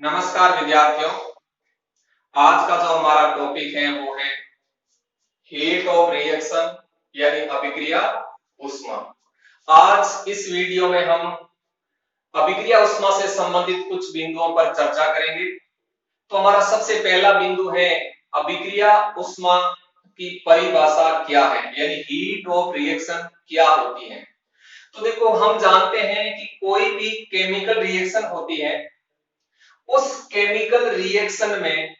नमस्कार विद्यार्थियों। आज का जो हमारा टॉपिक है वो है हीट ऑफ रिएक्शन यानी अभिक्रिया उष्मा। आज इस वीडियो में हम अभिक्रिया उष्मा से संबंधित कुछ बिंदुओं पर चर्चा करेंगे। तो हमारा सबसे पहला बिंदु है अभिक्रिया उष्मा की परिभाषा क्या है, यानी हीट ऑफ रिएक्शन क्या होती है। तो देखो, हम जानते हैं कि कोई भी केमिकल रिएक्शन होती है, उस केमिकल रिएक्शन में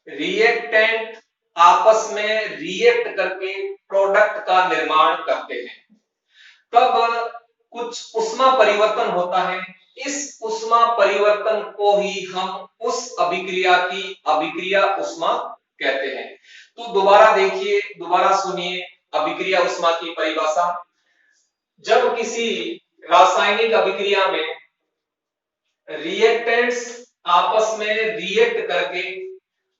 रिएक्टेंट आपस में रिएक्ट करके प्रोडक्ट का निर्माण करते हैं। तब कुछ ऊष्मा परिवर्तन होता है। इस ऊष्मा परिवर्तन को ही हम उस अभिक्रिया की अभिक्रिया उष्मा कहते हैं। तो दोबारा देखिए, दोबारा सुनिए अभिक्रिया उष्मा की परिभाषा। जब किसी रासायनिक अभिक्रिया में रिएक्टेंट्स आपस में रिएक्ट करके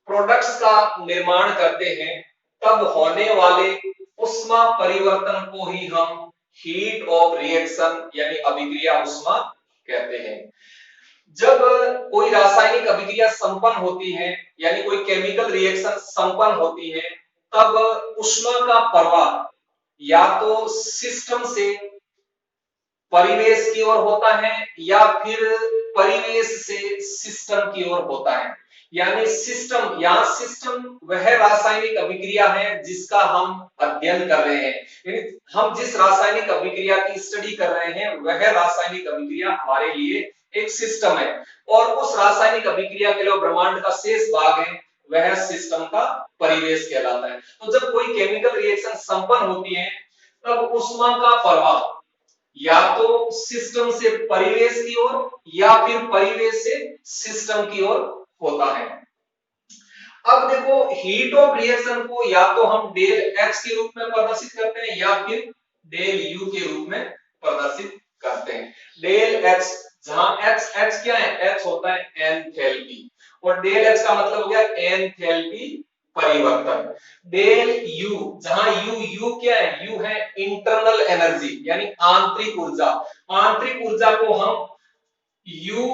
प्रोडक्ट्स का निर्माण करते हैं, तब होने वाले उष्मा परिवर्तन को ही हम हीट ऑफ रिएक्शन यानी अभिक्रिया उष्मा कहते हैं। जब कोई रासायनिक अभिक्रिया संपन्न होती है, यानी कोई केमिकल रिएक्शन संपन्न होती है, तब उष्मा का प्रवाह या तो सिस्टम से परिवेश की ओर होता है या फिर परिवेश से सिस्टम की ओर होता है। यानी सिस्टम, यहाँ सिस्टम वह रासायनिक अभिक्रिया है जिसका हम अध्ययन कर रहे हैं, यानी हम जिस रासायनिक अभिक्रिया की स्टडी कर रहे हैं वह रासायनिक अभिक्रिया हमारे लिए एक सिस्टम है, और उस रासायनिक अभिक्रिया के लिए ब्रह्मांड का शेष भाग है, वह सिस्टम का परिवेश कहलाता है। तो जब कोई केमिकल रिएक्शन संपन्न होती है, तब उष्मा का प्रवाह या तो सिस्टम से परिवेश की ओर या फिर परिवेश से सिस्टम की ओर होता है। अब देखो, हीट ऑफ रिएक्शन को या तो हम डेल एच के रूप में प्रदर्शित करते हैं या फिर डेल यू के रूप में प्रदर्शित करते हैं। डेल एच, जहां एच एच क्या है, एच होता है एंथैल्पी, और डेल एच का मतलब हो गया एंथैल्पी परिवर्तन। डेल यू, जहां यू यू क्या है, यू है इंटरनल एनर्जी यानी आंतरिक ऊर्जा। आंतरिक ऊर्जा को हम यू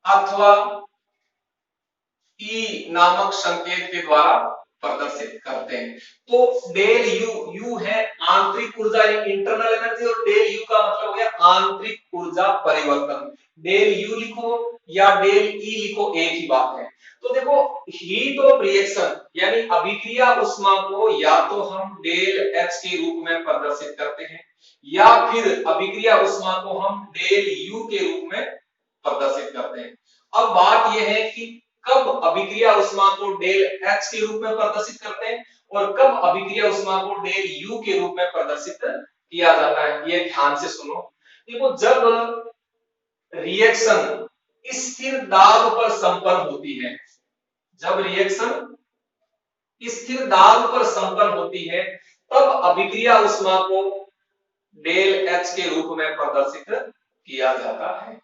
अथवा ई नामक संकेत के द्वारा प्रदर्शित करते हैं। तो डेल यू, यू है आंतरिक ऊर्जा यानी इंटरनल एनर्जी, और डेल यू का मतलब हो गया आंतरिक ऊर्जा परिवर्तन। डेल यू लिखो या डेल ई लिखो, एक ही बात है। तो देखो, हीट ऑफ रिएक्शन यानी अभिक्रिया उष्मा को या तो हम डेल एच के रूप में प्रदर्शित करते हैं या फिर अभिक्रिया उष्मा को हम डेल यू के रूप में प्रदर्शित करते हैं। अब बात यह है कि कब अभिक्रिया उष्मा को डेल एच के रूप में प्रदर्शित करते हैं और कब अभिक्रिया उष्मा को डेल यू के रूप में प्रदर्शित किया जाता है, ये ध्यान से सुनो। देखो, जब रिएक्शन स्थिर दाब पर संपन्न होती है, जब रिएक्शन स्थिर दाब पर संपन्न होती है, तब अभिक्रिया उष्मा को डेल एच के रूप में प्रदर्शित किया जाता है।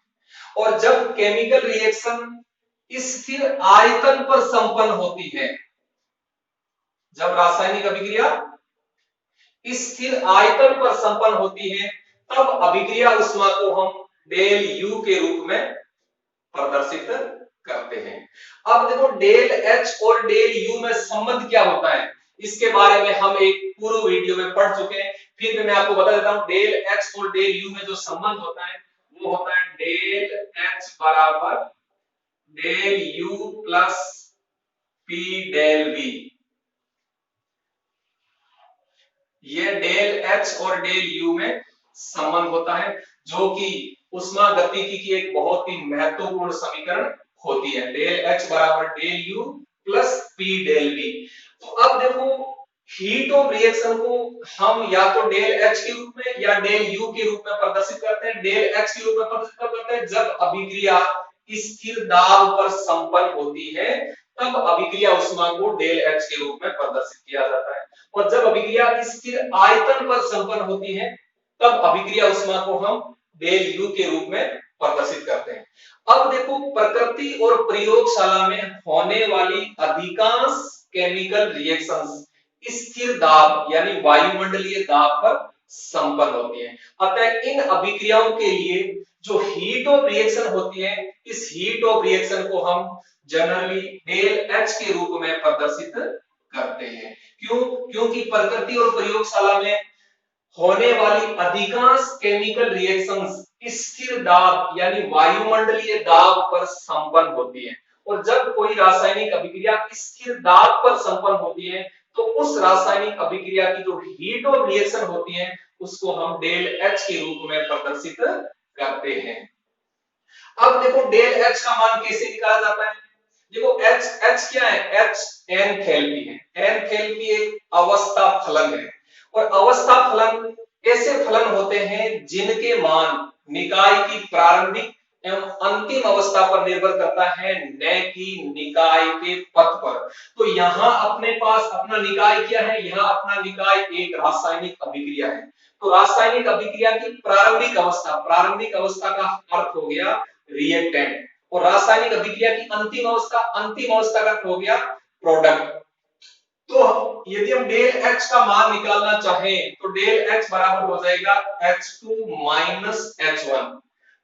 और जब केमिकल रिएक्शन स्थिर आयतन पर संपन्न होती है, जब रासायनिक अभिक्रिया स्थिर आयतन पर संपन्न होती है, तब अभिक्रिया उष्मा को हम डेल यू के रूप में प्रदर्शित करते हैं। अब देखो, डेल एच और डेल यू में संबंध क्या होता है, इसके बारे में हम एक पूर्व वीडियो में पढ़ चुके हैं। फिर भी मैं आपको बता देता हूं, डेल एच और डेल यू में जो संबंध होता है वो होता है डेल एच बराबर del U plus P del V. ये डेल एच और डेल यू में संबंध होता है, जो कि उष्मा गतिकी की एक बहुत ही महत्वपूर्ण समीकरण होती है। डेल एच बराबर del U plus P del V. तो अब देखो, हीट ऑफ रिएक्शन को हम या तो डेल एच के रूप में या डेल यू के रूप में प्रदर्शित करते हैं। डेल एच के रूप में प्रदर्शित करते हैं जब अभिक्रिया स्थिर दाब पर संपन्न होती है, तब अभिक्रिया उष्मा को डेल एच के रूप में प्रदर्शित किया जाता है। और जब अभिक्रिया स्थिर आयतन पर संपन्न होती है, तब अभिक्रिया उष्मा को हम डेल यू के रूप में प्रदर्शित करते हैं। अब देखो, प्रकृति और प्रयोगशाला में होने वाली अधिकांश केमिकल रिएक्शंस स्थिर दाब यानी वायुमंडलीय दाब पर संपन्न होती है। अतः इन अभिक्रियाओं के लिए जो हीट ऑफ रिएक्शन होती है, इस हीट ऑफ रिएक्शन को हम जनरली डेल एच के रूप में प्रदर्शित करते हैं। क्यों? क्योंकि प्रकृति और प्रयोगशाला में होने वाली अधिकांश केमिकल रिएक्शंस स्थिर दाब यानी वायुमंडलीय दाब पर संपन्न होती है, और जब कोई रासायनिक अभिक्रिया स्थिर दाब पर संपन्न होती है तो उस रासायनिक अभिक्रिया की जो हीट ऑफ रिएक्शन होती है उसको हम डेल एच के रूप में प्रदर्शित करते हैं। अब देखो डेल एच का मान कैसे निकाला जाता है। देखो एच एच क्या है, एच एंथैल्पी है। एंथैल्पी एक अवस्था फलन है, और अवस्था फलन ऐसे फलन होते हैं जिनके मान निकाय की प्रारंभिक एवं अंतिम अवस्था पर निर्भर करता है, न कि निकाय के पथ पर। तो यहाँ अपने पास अपना निकाय क्या है, यहाँ अपना निकाय एक रासायनिक अभिक्रिया है। तो रासायनिक अभिक्रिया की प्रारंभिक अवस्था का अर्थ हो गया रिएक्टेंट, और रासायनिक अभिक्रिया की अंतिम अवस्था का अर्थ हो गया प्रोडक्ट। तो यदि हम डेल एच का मान निकालना चाहें तो डेल एच बराबर हो जाएगा H2 माइनस H1,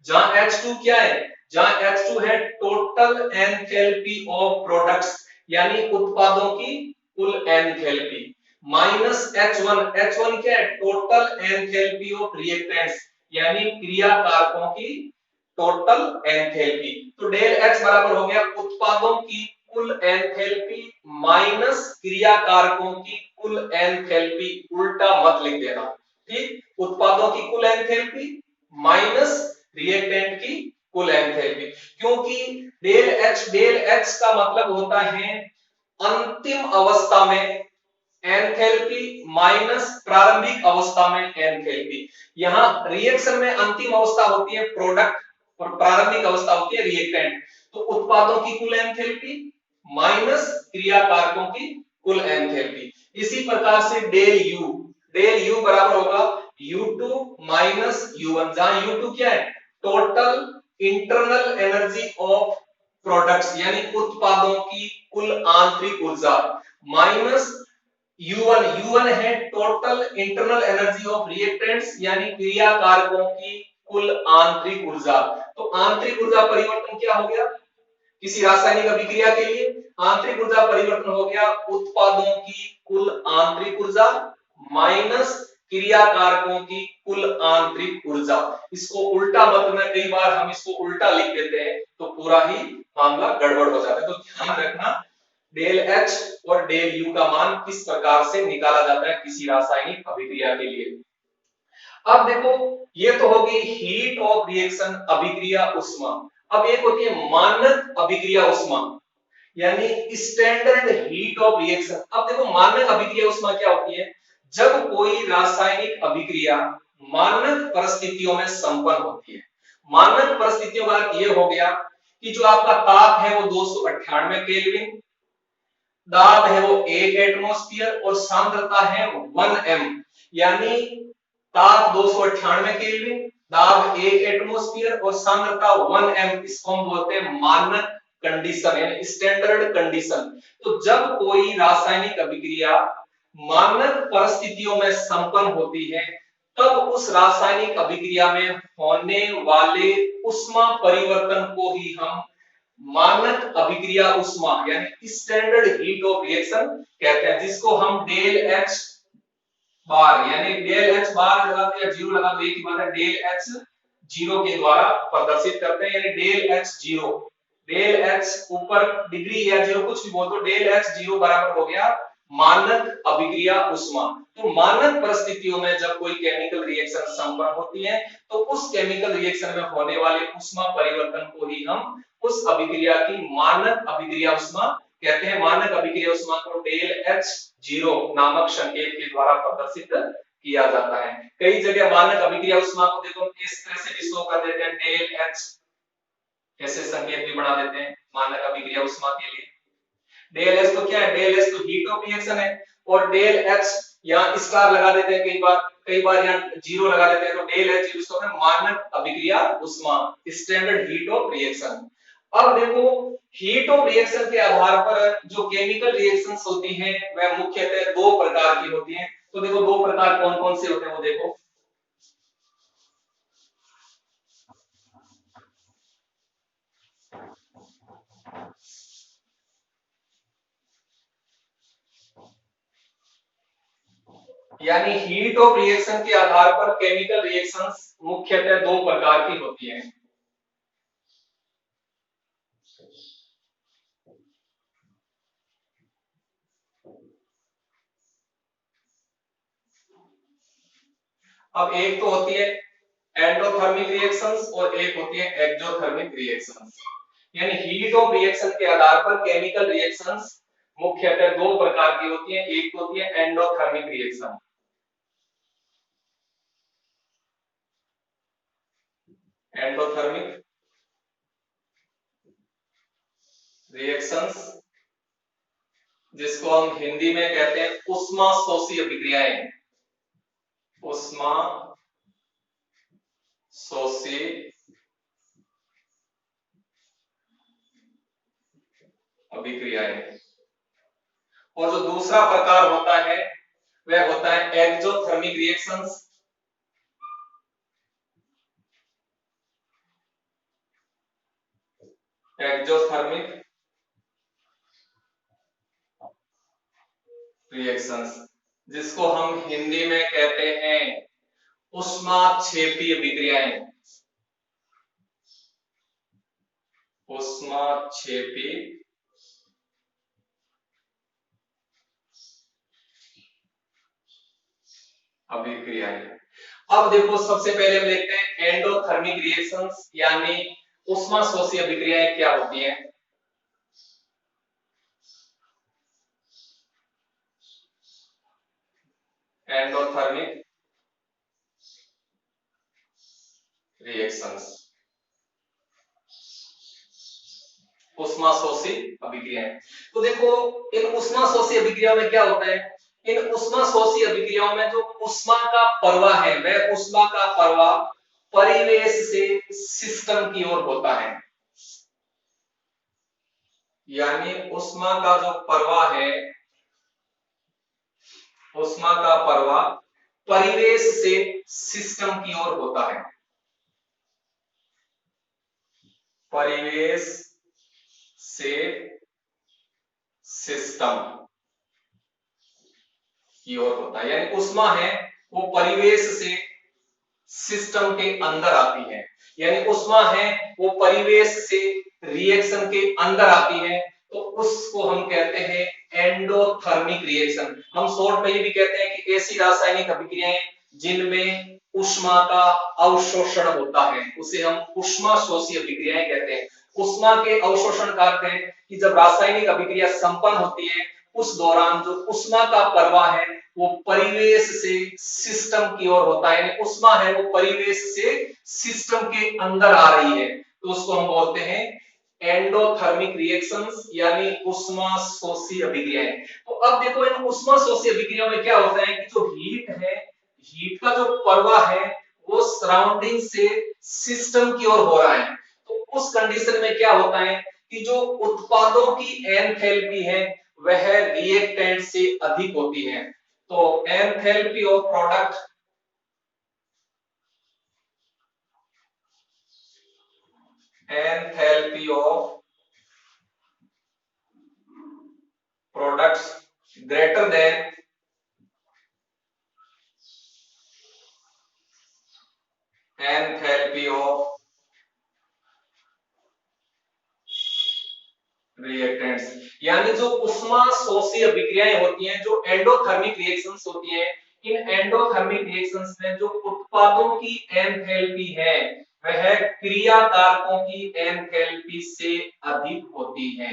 जहां H2 क्या है, जहां H2 है टोटल एंथैल्पी ऑफ प्रोडक्ट्स यानी उत्पादों की कुल एंथैल्पी, माइनस H1 क्या है, टोटल एंथैल्पी ऑफ रिएक्टेंट्स यानी क्रिया कारकों की टोटल एंथैल्पी। तो डेल एच बराबर हो गया उत्पादों की कुल एंथैल्पी माइनस क्रिया कारकों की कुल एंथैल्पी, उल्टा मत लिख देना, ठीक। उत्पादों की कुल एंथैल्पी माइनस रिएक्टेंट की कुल एंथैल्पी, क्योंकि डेल एच का मतलब होता है अंतिम अवस्था में एंथैल्पी माइनस प्रारंभिक अवस्था में एंथैल्पी। यहां रिएक्शन में अंतिम अवस्था होती है प्रोडक्ट और प्रारंभिक अवस्था होती है रिएक्टेंट। तो उत्पादों की कुल एंथैल्पी माइनस क्रिया कारकों की कुल एंथैल्पी। इसी प्रकार से डेल यू बराबर होगा U2 माइनस U1, जहां U2 क्या है, total internal energy of products यानी उत्पादों की कुल आंतरिक ऊर्जा, माइनस U1 है total internal energy of reactants यानी क्रिया कारकों की कुल आंतरिक ऊर्जा। तो आंतरिक ऊर्जा परिवर्तन क्या हो गया, किसी रासायनिक अभिक्रिया के लिए आंतरिक ऊर्जा परिवर्तन हो गया उत्पादों की कुल आंतरिक ऊर्जा माइनस क्रिया कारकों की कुल आंतरिक ऊर्जा। इसको उल्टा मत में कई बार हम इसको उल्टा लिख देते हैं तो पूरा ही मामला गड़बड़ हो जाता है। तो ध्यान रखना डेल एच और डेल यू का मान किस प्रकार से निकाला जाता है किसी रासायनिक अभिक्रिया के लिए। अब देखो ये तो होगी हीट ऑफ रिएक्शन अभिक्रिया उष्मा। अब एक होती है मानक अभिक्रिया उष्मा यानी स्टैंडर्ड हीट ऑफ रिएक्शन। अब देखो मानक अभिक्रिया उष्मा क्या होती है, जब कोई रासायनिक अभिक्रिया मानक परिस्थितियों में संपन्न होती है। मानक परिस्थितियों का अर्थ ये हो गया कि जो आपका ताप है वो 298 केल्विन, दाब है वो 1 एटमॉस्फेयर और सांद्रता है 1m, यानी ताप 298 केल्विन, दाब 1 एटमॉस्फेयर और सांद्रता 1m, इसको हम बोलते हैं मानक कंडीशन यानी स्टैंडर्ड कंडीशन। तो जब कोई रासायनिक अभिक्रिया मानक परिस्थितियों में संपन्न होती है तब उस रासायनिक अभिक्रिया में होने वाले ऊष्मा परिवर्तन को ही हम मानक अभिक्रिया उष्मा यानी स्टैंडर्ड हीट ऑफ रिएक्शन कहते हैं, जिसको हम डेल एच बार यानी डेल एच बार लगा दो या जीरो लगा दो एक ही बात है, डेल एच जीरो के द्वारा प्रदर्शित करते हैं। यानी del H zero, del H ऊपर डिग्री या जीरो कुछ भी बोल दो, डेल एच जीरो बराबर हो गया मानक अभिक्रिया उष्मा। तो मानक परिस्थितियों में जब कोई केमिकल रिएक्शन संपन्न होती है तो उस केमिकल रिएक्शन में होने वाले उष्मा परिवर्तन को ही हम उस अभिक्रिया की मानक अभिक्रिया उष्मा कहते हैं। मानक अभिक्रिया उष्मा को डेल एच जीरो नामक संकेत के द्वारा प्रदर्शित किया जाता है। कई जगह मानक अभिक्रिया उष्मा को देखो इस तरह से भी शो कर देते हैं, डेल एच ऐसे संकेत भी बना देते हैं मानक अभिक्रिया उष्मा के लिए। डेल एच तो क्या है, डेल एच तो हीट ऑफ रिएक्शन है, और डेल एच यहाँ स्टार लगा देते हैं, कई बार यहाँ जीरो लगा देते हैं, तो डेल एच इसको मानक अभिक्रिया उष्मा स्टैंडर्ड हीट ऑफ रिएक्शन। अब देखो हीट ऑफ रिएक्शन के आधार पर जो केमिकल रिएक्शंस होती हैं वह मुख्यतः दो प्रकार की होती हैं। तो देखो दो प्रकार कौन कौन से होते हैं वो देखो। यानी हीट ऑफ रिएक्शन के आधार पर केमिकल रिएक्शंस मुख्यतः दो प्रकार की होती हैं। अब एक तो होती है एंडोथर्मिक रिएक्शंस और एक होती है एक्सोथर्मिक रिएक्शंस। यानी हीट ऑफ रिएक्शन के आधार पर केमिकल रिएक्शंस मुख्यतः दो प्रकार की होती हैं। एक होती है एंडोथर्मिक रिएक्शन, एंडोथर्मिक रिएक्शंस जिसको हम हिंदी में कहते हैं उष्मा शोषी अभिक्रियाएं, उष्मा शोषी अभिक्रियाएं। और जो दूसरा प्रकार होता है वह होता है एक्सोथर्मिक रिएक्शंस, एक्सोथर्मिक रिएक्शंस जिसको हम हिंदी में कहते हैं उष्माक्षेपी अभिक्रियाएं, उष्माक्षेपी अभिक्रियाएं। अब देखो सबसे पहले हम देखते हैं एंडोथर्मिक रिएक्शंस यानी उष्मा शोषी अभिक्रियाएं क्या होती हैं। एंडोथर्मिक रिएक्शंस, उष्मा शोषी अभिक्रियाएं। तो देखो इन उष्मा शोषी अभिक्रियाओं में क्या होता है, इन उष्मा शोषी अभिक्रियाओं में जो उष्मा का प्रवाह है वह उष्मा का प्रवाह परिवेश से सिस्टम की ओर होता है। यानी उष्मा का जो प्रवाह है, उष्मा का प्रवाह परिवेश से सिस्टम की ओर होता है, परिवेश से सिस्टम की ओर होता है। यानी उष्मा है वो परिवेश से सिस्टम के अंदर आती है। यानी उष्मा है वो परिवेश से रिएक्शन के अंदर आती है, तो उसको हम कहते हैं एंडोथर्मिक रिएक्शन। हम शॉर्ट में ये भी कहते हैं कि ऐसी रासायनिक अभिक्रियाएं जिनमें उष्मा का अवशोषण होता है उसे हम उष्मा शोषी अभिक्रियाएं कहते हैं। उष्मा के अवशोषण का अर्थ है कि जब रासायनिक अभिक्रिया संपन्न होती है उस दौरान जो उष्मा का प्रवाह है वो परिवेश से सिस्टम की ओर होता है। यानी उष्मा है वो परिवेश से सिस्टम के अंदर आ रही है, तो उसको हम बोलते हैं एंडोथर्मिक रिएक्शंस यानी उष्मा शोषी अभिक्रियाएं। तो अब देखो इन उष्मा शोषी अभिक्रियाओं में क्या होता है कि जो हीट है, हीट का जो प्रवाह है वो सराउंडिंग से सिस्टम की ओर हो रहा है। तो उस कंडीशन में क्या होता है कि जो उत्पादों की एंथैल्पी है वह रिएक्टेंट से अधिक होती है। तो enthalpy of product, enthalpy of products greater than enthalpy of reactants. यानी जो उष्मा शोषी अभिक्रियाएं होती हैं, जो एंडोथर्मिक रिएक्शंस होती हैं, इन एंडोथर्मिक रिएक्शंस में जो उत्पादों की एंथैल्पी है वह क्रिया कारकों की एंथैल्पी से अधिक होती है।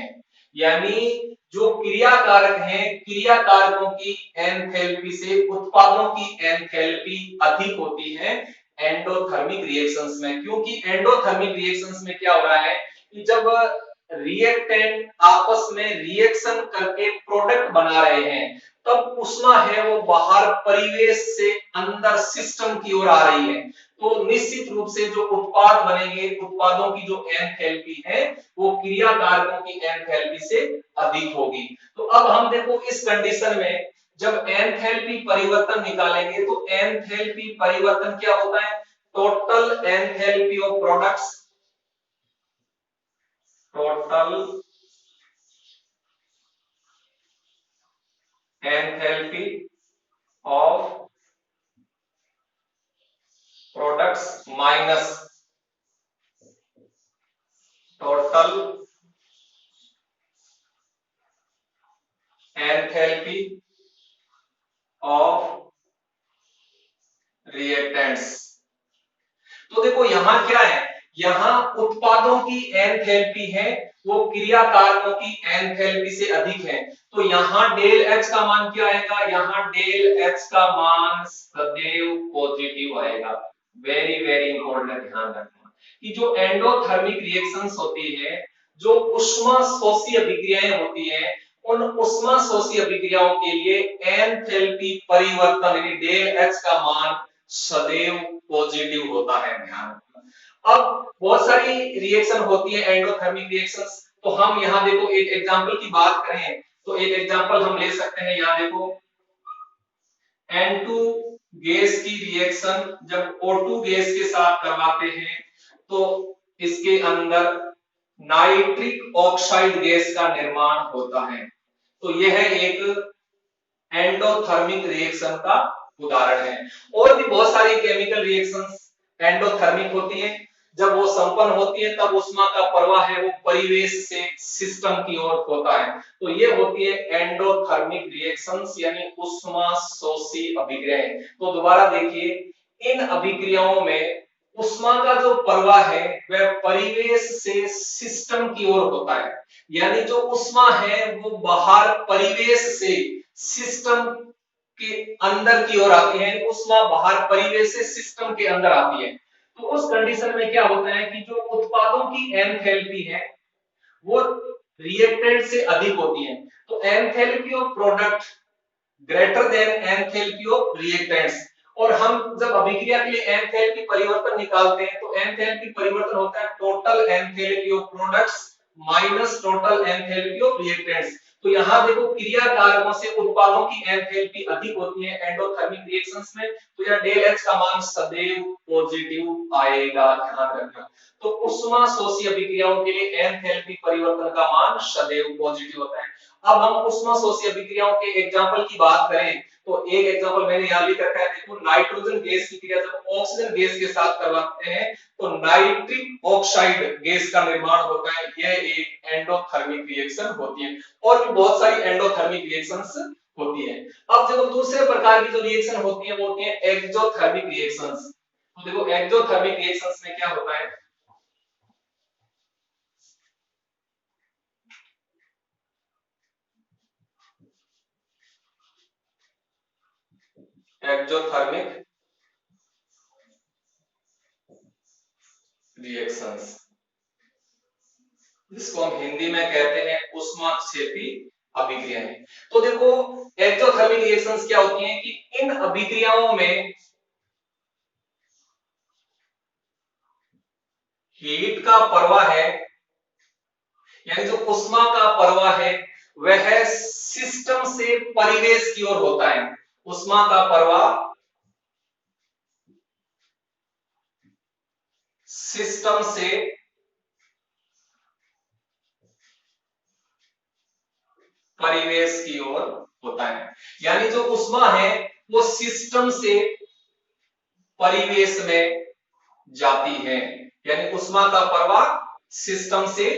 यानी जो क्रिया कारक हैं, क्रिया कारकों की एंथैल्पी से उत्पादों की एंथैल्पी अधिक होती है एंडोथर्मिक रिएक्शंस में। क्योंकि एंडोथर्मिक रिएक्शंस में क्या हो रहा है कि जब रिएक्टेंट आपस में रिएक्शन करके प्रोडक्ट बना रहे हैं तब उष्मा है वो बाहर परिवेश से अंदर सिस्टम की ओर आ रही है, तो निश्चित रूप से जो उत्पाद बनेंगे उत्पादों की जो एंथैल्पी है वो क्रिया कारकों की एंथैल्पी से अधिक होगी। तो अब हम देखो इस कंडीशन में जब एंथैल्पी परिवर्तन निकालेंगे तो एंथैल्पी परिवर्तन क्या होता है, total enthalpy of products, total enthalpy of products minus total enthalpy of reactants. तो देखो यहां क्या है, यहां उत्पादों की एंथैल्पी है वो क्रिया कारकों की एंथैल्पी से अधिक है, तो यहां डेल एच का मान क्या आएगा, यहां डेल एच का मान सदैव पॉजिटिव आएगा। वेरी वेरी इंपॉर्टेंट, ध्यान रखना कि जो एंडोथर्मिक रिएक्शंस होती है, जो उष्मा शोषी अभिक्रियाएं होती हैं, उन उष्मा शोषी अभिक्रियाओं के लिए एंथैल्पी परिवर्तन यानी डेल एच का मान सदैव पॉजिटिव होता है, ध्यान रखना। अब बहुत सारी रिएक्शन होती है एंडोथर्मिक रिएक्शंस, तो हम यहां देखो एक एग्जांपल की बात करें तो एक एग्जांपल हम ले सकते हैं, यहां देखो N2 गैस की रिएक्शन जब O2 गैस के साथ करवाते हैं तो इसके अंदर नाइट्रिक ऑक्साइड गैस का निर्माण होता है, तो यह एक एंडोथर्मिक रिएक्शन का उदाहरण है। और भी बहुत सारी केमिकल रिएक्शंस एंडोथर्मिक होती हैं, जब वो संपन्न होती है तब उष्मा का प्रवाह है वो परिवेश से सिस्टम की ओर होता है, तो ये होती है एंडोथर्मिक रिएक्शंस यानी उष्मा शोषी अभिक्रियाएं। तो दोबारा देखिए इन अभिक्रियाओं में उष्मा का जो प्रवाह है वह परिवेश से सिस्टम की ओर होता है, यानी जो उष्मा है वो बाहर परिवेश से सिस्टम के अंदर की ओर आती है, उष्मा बाहर परिवेश से सिस्टम के अंदर आती है। तो उस कंडीशन में क्या होता है कि जो उत्पादों की एंथैल्पी है वो रिएक्टेंट से अधिक होती है, तो enthalpy of product greater than enthalpy of reactants. और हम जब अभिक्रिया के लिए एंथैल्पी परिवर्तन निकालते हैं तो एंथैल्पी परिवर्तन होता है total enthalpy of products minus total enthalpy of reactants. तो यहां देखो क्रिया कारकों से उत्पादों की एंथैल्पी अधिक होती है एंडोथर्मिक रिएक्शंस में, तो यह डेल एच का मान सदैव पॉजिटिव आएगा, ध्यान रखना। तो उष्मा शोषी अभिक्रियाओं के लिए एंथैल्पी परिवर्तन का मान सदैव पॉजिटिव होता है। अब हम उष्मा शोषी अभिक्रियाओं के एग्जांपल की बात करें तो एक एग्जांपल मैंने यहां लिख रखा है, देखो नाइट्रोजन गैस की क्रिया जब ऑक्सीजन गैस के साथ करवाते हैं तो नाइट्रिक ऑक्साइड गैस का निर्माण होता है, यह एक एंडोथर्मिक रिएक्शन होती है। और भी बहुत सारी एंडोथर्मिक रिएक्शंस होती है। अब देखो दूसरे प्रकार की जो रिएक्शन होती है वो होती है एक्सोथर्मिक रिएक्शंस। तो देखो एक्सोथर्मिक रिएक्शंस में क्या होता है, एक्सोथर्मिक रिएक्शंस जिसको हम हिंदी में कहते हैं ऊष्माक्षेपी अभिक्रियाएं। तो देखो एक्सोथर्मिक रिएक्शंस क्या होती हैं कि इन अभिक्रियाओं में हीट का प्रवाह है यानी जो उष्मा का प्रवाह है वह सिस्टम से परिवेश की ओर होता है, उष्मा का प्रवाह सिस्टम से परिवेश की ओर होता है, यानी जो उष्मा है वो सिस्टम से परिवेश में जाती है, यानी उष्मा का प्रवाह सिस्टम से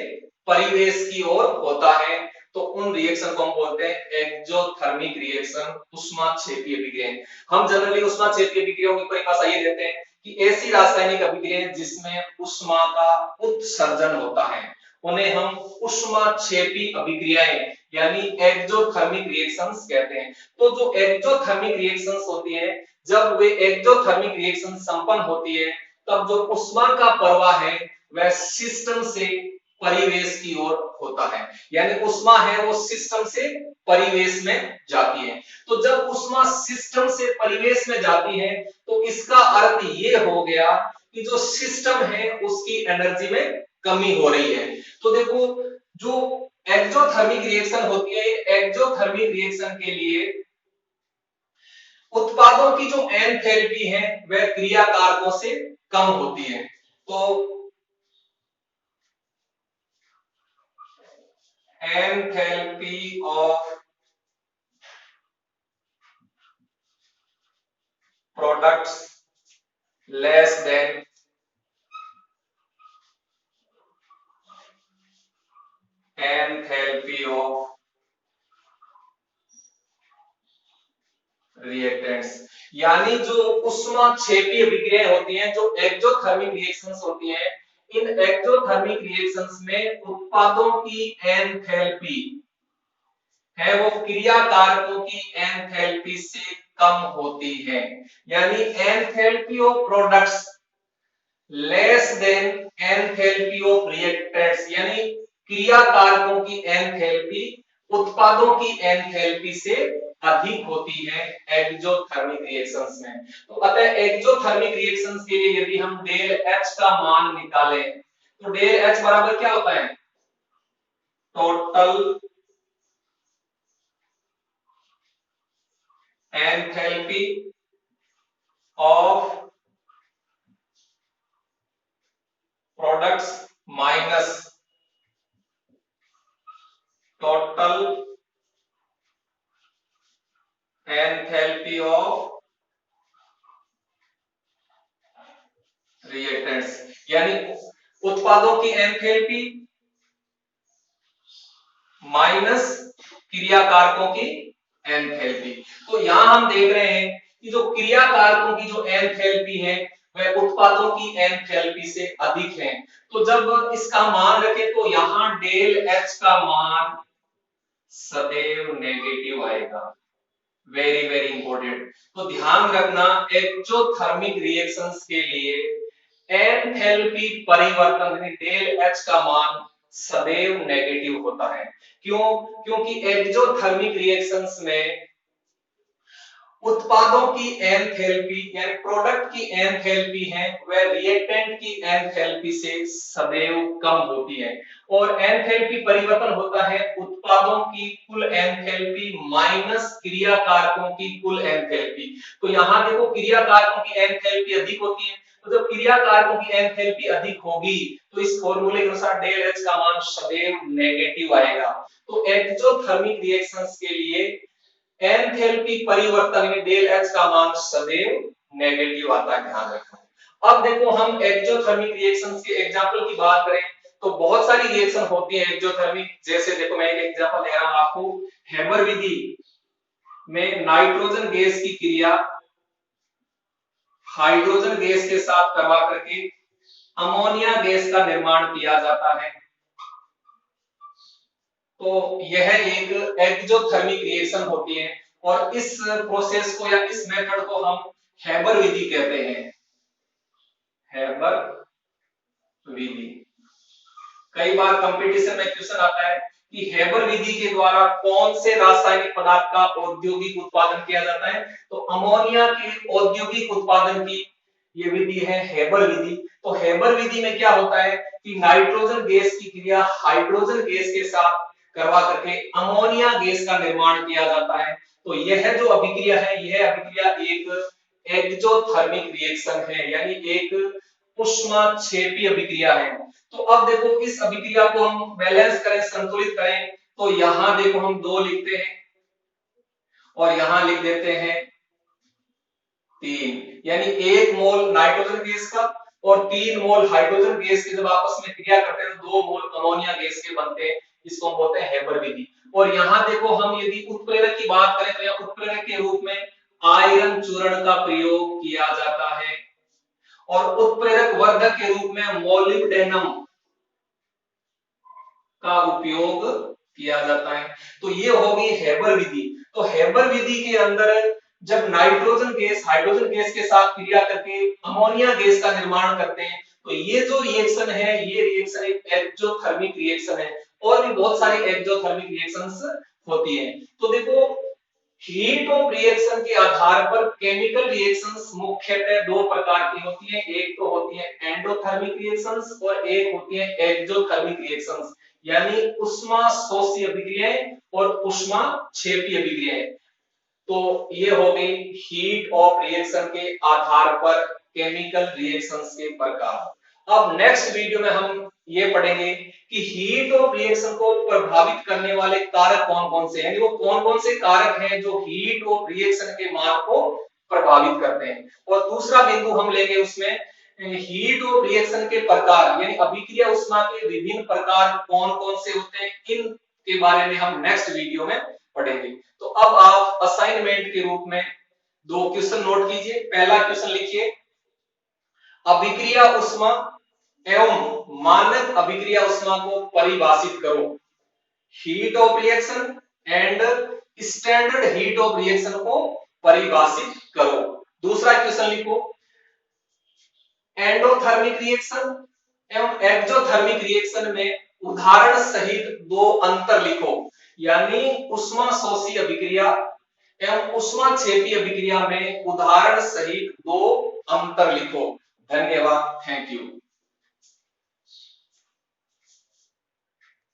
परिवेश की ओर होता है, तो उन रिएक्शन को हम बोलते हैं एक्सोथर्मिक रिएक्शन ऊष्माक्षेपी अभिक्रियाएं। हम जनरली ऊष्माक्षेपी अभिक्रियाओं की परिभाषा ये देते हैं कि ऐसी रासायनिक अभिक्रियाएं जिसमें उष्मा का उत्सर्जन होता है उन्हें हम ऊष्माक्षेपी अभिक्रियाएं यानी एक्सोथर्मिक रिएक्शंस कहते हैं। तो जो एक्सोथर्मिक रिएक्शंस होती है जब वे एक्सोथर्मिक रिएक्शन संपन्न होती है तब जो उष्मा का प्रवाह है वह सिस्टम से परिवेश की ओर होता है, यानी उष्मा है वो सिस्टम से परिवेश में जाती है। तो जब उष्मा सिस्टम से परिवेश में जाती है तो इसका अर्थ ये हो गया कि जो सिस्टम है उसकी एनर्जी में कमी हो रही है। तो देखो जो एक्सोथर्मिक रिएक्शन होती है, एक्सोथर्मिक रिएक्शन के लिए उत्पादों की जो एंथैल्पी है वह क्रिया कारकों से कम होती है। तो enthalpy of products less than enthalpy of reactants, यानी जो ऊष्माक्षेपीय अभिक्रियाएं होती हैं, जो एक्सोथर्मिक रिएक्शंस होती हैं, इन एक्सोथर्मिक रिएक्शंस में उत्पादों की एंथैल्पी है वो क्रिया कारकों की एंथैल्पी से कम होती है, यानी enthalpy of products less than enthalpy of reactants, यानी क्रिया कारकों की एंथैल्पी उत्पादों की एंथैल्पी से अधिक होती है एक्सोथर्मिक रिएक्शंस में। तो अतः एक्सोथर्मिक रिएक्शंस के लिए यदि हम डेल एच का मान निकालें तो डेल एच बराबर क्या होता है, total enthalpy of products minus total enthalpy of reactants, यानी उत्पादों की एंथैल्पी माइनस क्रिया कारकों की एंथैल्पी। तो यहां हम देख रहे हैं कि जो क्रिया कारकों की जो एंथैल्पी है वह उत्पादों की एंथैल्पी से अधिक है। तो जब इसका मान रखें तो यहां डेल एच का मान सदैव नेगेटिव आएगा। Very very important. तो ध्यान रखना एक्सोथर्मिक रिएक्शंस के लिए एंथैल्पी परिवर्तन यानी डेल एच का मान सदैव नेगेटिव होता है। क्यों? क्योंकि एक्सोथर्मिक रिएक्शंस में उत्पादों की एंथैल्पी यानी प्रोडक्ट की एंथैल्पी है वह रिएक्टेंट की एंथैल्पी से सदैव कम होती है, और एंथैल्पी परिवर्तन होता है उत्पादों की कुल एंथैल्पी माइनस क्रिया कारकों की कुल एंथैल्पी। तो यहां देखो क्रिया कारकों की एंथैल्पी अधिक होती है, तो जब क्रिया कारकों की एंथैल्पी अधिक होगी तो इस फॉर्मूले के अनुसार डेल एच का मान सदैव नेगेटिव आएगा। तो एक्सोथर्मिक रिएक्शंस के लिए एंथैल्पी परिवर्तन में डेल एच का मान सदैव नेगेटिव आता है, ध्यान रखना। अब देखो हम एक्सोथर्मिक रिएक्शंस के एग्जांपल की बात करें तो बहुत सारी रिएक्शन होती है एक्सोथर्मिक, जैसे देखो मैं एक एग्जांपल दे रहा हूं आपको। हेबर विधि में नाइट्रोजन गैस की क्रिया हाइड्रोजन गैस के साथ करवा करके अमोनिया गैस का निर्माण किया जाता है। तो यह एक एक्सोथर्मिक रिएक्शन होती है और इस प्रोसेस को या इस मेथड को हम हेबर विधि कहते हैं। हेबर विधि। कई बार कंपटीशन में क्वेश्चन आता है कि हेबर विधि के द्वारा कौन से रासायनिक पदार्थ का औद्योगिक उत्पादन किया जाता है, तो अमोनिया के औद्योगिक उत्पादन की ये विधि है हेबर विधि। तो हेबर विधि में क्या होता है कि नाइट्रोजन गैस की क्रिया हाइड्रोजन गैस के साथ करवा करके अमोनिया गैस का निर्माण किया जाता है। तो यह जो अभिक्रिया है यह अभिक्रिया एक एक्सोथर्मिक रिएक्शन है, यानी एक ऊष्माक्षेपी अभिक्रिया है। तो अब देखो इस अभिक्रिया को हम बैलेंस करें, संतुलित करें, तो यहां देखो हम 2 लिखते हैं और यहां लिख देते हैं 3, यानी 1 मोल नाइट्रोजन गैस का और 3 मोल हाइड्रोजन गैस के जब आपस में क्रिया करते हैं तो 2 मोल अमोनिया गैस के बनते हैं, इसको हम बोलते हैं हेबर विधि। और यहां देखो हम यदि उत्प्रेरक की बात करें तो यहां उत्प्रेरक के रूप में आयरन चूर्ण का प्रयोग किया जाता है और उत्प्रेरक वर्धक के रूप में मोलिब्डेनम का उपयोग किया जाता है। तो ये होगी हेबर विधि। तो हेबर विधि के अंदर जब नाइट्रोजन गैस हाइड्रोजन गैस के साथ क्रिया करके अमोनिया गैस का निर्माण करते हैं तो ये जो रिएक्शन है ये रिएक्शन एक एक्सोथर्मिक रिएक्शन है, और भी बहुत सारी एक्सोथर्मिक रिएक्शंस होती हैं। तो देखो हीट ऑफ रिएक्शन के आधार पर केमिकल रिएक्शंस मुख्यतः 2 प्रकार की होती हैं, एक तो होती है एंडोथर्मिक रिएक्शंस और एक होती है एक्सोथर्मिक रिएक्शंस, यानी ऊष्मा शोषी अभिक्रियाएं और ऊष्मा क्षेपी अभिक्रियाएं। तो ये हो गई हीट ऑफ रिएक्शन के आधार पर केमिकल रिएक्शंस के प्रकार। अब नेक्स्ट वीडियो में हम ये पढ़ेंगे कि हीट ऑफ रिएक्शन को प्रभावित करने वाले कारक कौन कौन से हैं, यानी वो कौन कौन से कारक हैं जो हीट ऑफ रिएक्शन के मान को प्रभावित करते हैं। और दूसरा बिंदु हम लेंगे उसमें हीट ऑफ रिएक्शन के प्रकार, यानी अभिक्रिया उष्मा के विभिन्न प्रकार कौन कौन से होते हैं, इन के बारे में हम नेक्स्ट वीडियो में पढ़ेंगे। तो अब आप असाइनमेंट के रूप में दो क्वेश्चन नोट कीजिए। पहला क्वेश्चन लिखिए, अभिक्रिया उष्मा एवं मानक अभिक्रिया उष्मा को परिभाषित करो। Heat of reaction and standard heat of reaction को परिभाषित करो। दूसरा क्वेश्चन लिखो, एंडोथर्मिक रिएक्शन एवं एक्सोथर्मिक रिएक्शन में उदाहरण सहित दो अंतर लिखो, यानी उष्मा शोषी अभिक्रिया एवं उष्माक्षेपी अभिक्रिया में उदाहरण सहित दो अंतर लिखो। धन्यवाद, थैंक यू।